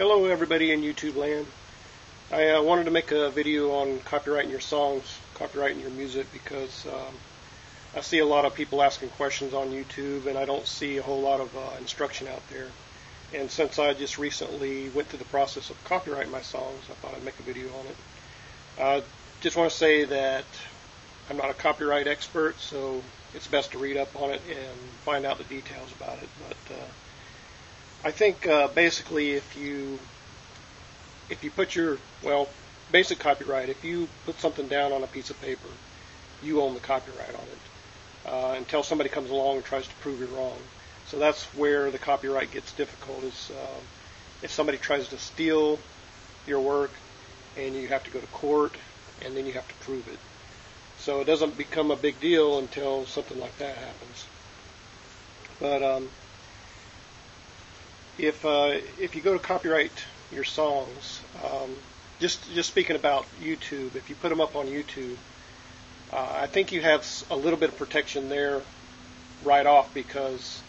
Hello everybody in YouTube land. I wanted to make a video on copyrighting your songs, copyrighting your music, because I see a lot of people asking questions on YouTube and I don't see a whole lot of instruction out there. And since I just recently went through the process of copyrighting my songs, I thought I'd make a video on it. Just want to say that I'm not a copyright expert, so it's best to read up on it and find out the details about it. But I think basically if you put your, basic copyright, if you put something down on a piece of paper, you own the copyright on it until somebody comes along and tries to prove you're wrong. So that's where the copyright gets difficult, is if somebody tries to steal your work and you have to go to court and then you have to prove it. So it doesn't become a big deal until something like that happens. But if you go to copyright your songs, just speaking about YouTube, if you put them up on YouTube, I think you have a little bit of protection there right off, because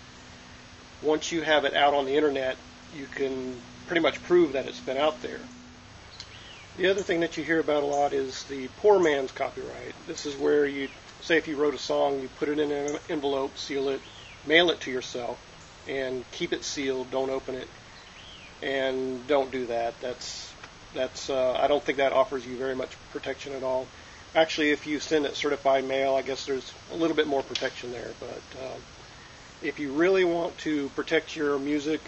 once you have it out on the internet, you can pretty much prove that it's been out there. The other thing that you hear about a lot is the poor man's copyright. This is where you say, if you wrote a song, you put it in an envelope, seal it, mail it to yourself, and keep it sealed. Don't open it, and don't do that. I don't think that offers you very much protection at all. Actually, if you send it certified mail, I guess there's a little bit more protection there. But if you really want to protect your music,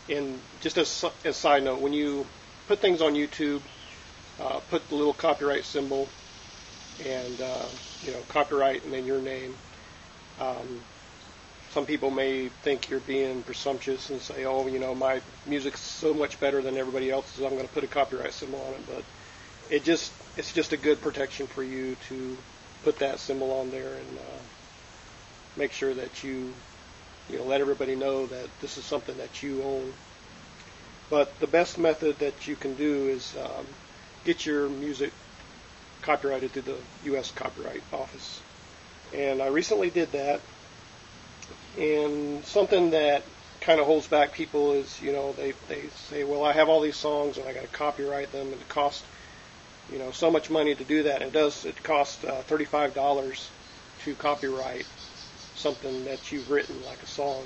and just as a side note, when you put things on YouTube, put the little copyright symbol and copyright and then your name. Some people may think you're being presumptuous and say, oh, my music's so much better than everybody else's, I'm going to put a copyright symbol on it. But it's just a good protection for you to put that symbol on there and make sure that you let everybody know that this is something that you own. But the best method that you can do is get your music copyrighted through the U.S. Copyright Office. And I recently did that. And something that kind of holds back people is, they say, well, I have all these songs and I got to copyright them, and it costs, so much money to do that. It costs $35 to copyright something that you've written, like a song.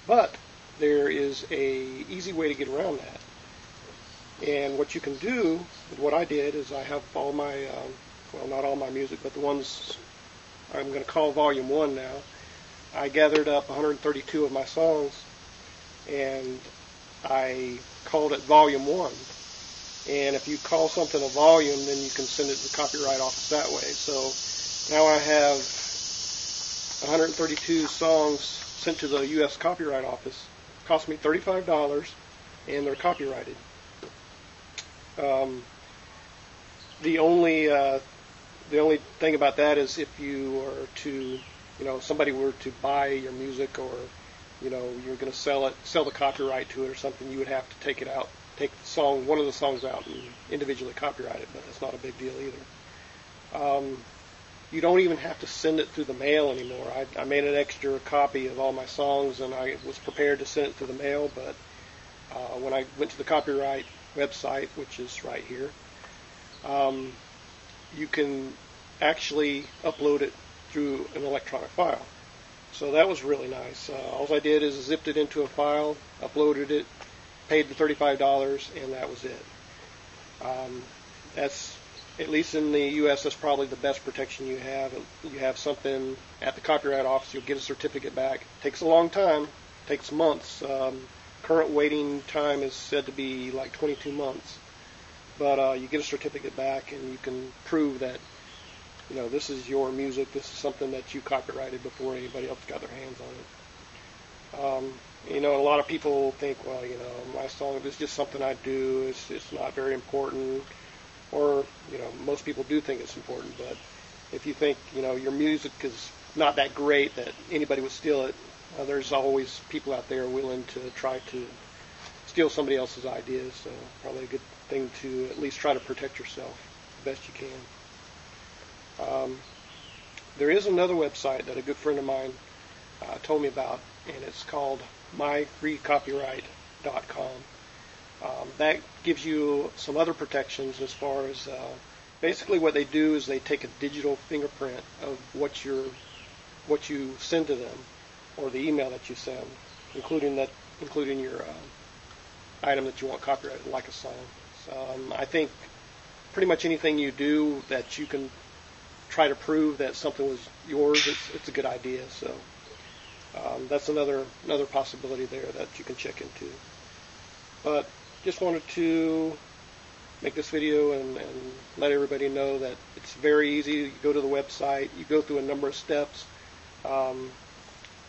But there is a easy way to get around that. And what you can do, what I did, is I have all my, not all my music, but the ones I'm going to call Volume 1 now. I gathered up 132 of my songs, and I called it Volume 1. And if you call something a volume, then you can send it to the Copyright Office that way. So now I have 132 songs sent to the U.S. Copyright Office. It cost me $35, and they're copyrighted. The only thing about that is if you are to, somebody were to buy your music, or you're going to sell the copyright to it or something, you would have to take it out, take the song, one of the songs out, and individually copyright it. But that's not a big deal either. You don't even have to send it through the mail anymore. I made an extra copy of all my songs, and I was prepared to send it through the mail. But when I went to the copyright website, which is right here, you can actually upload it through an electronic file. So that was really nice. All I did is zipped it into a file, uploaded it, paid the $35, and that was it. That's, at least in the U.S., that's probably the best protection you have. You have something at the Copyright Office, you'll get a certificate back. It takes a long time, it takes months. Current waiting time is said to be like 22 months. But you get a certificate back, and you can prove that, this is your music, this is something that you copyrighted before anybody else got their hands on it. A lot of people think, well, my song is just something I do, it's not very important. Or, most people do think it's important, but if you think, your music is not that great that anybody would steal it, there's always people out there willing to try to steal somebody else's ideas. So probably a good thing to at least try to protect yourself the best you can. There is another website that a good friend of mine told me about, and it's called myfreecopyright.com. That gives you some other protections as far as basically what they do is they take a digital fingerprint of what you send to them, or the email that you send, including your item that you want copyrighted, like a song. So, I think pretty much anything you do that you can try to prove that something was yours, it's a good idea. So that's another possibility there that you can check into. But just wanted to make this video and let everybody know that it's very easy. You go to the website, you go through a number of steps.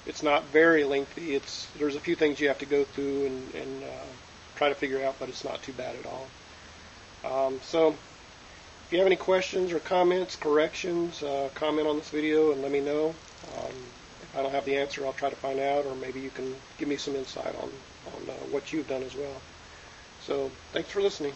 It's not very lengthy. There's a few things you have to go through and try to figure out, but it's not too bad at all. So if you have any questions or comments, corrections, comment on this video and let me know. If I don't have the answer, I'll try to find out, or maybe you can give me some insight on what you've done as well. So thanks for listening.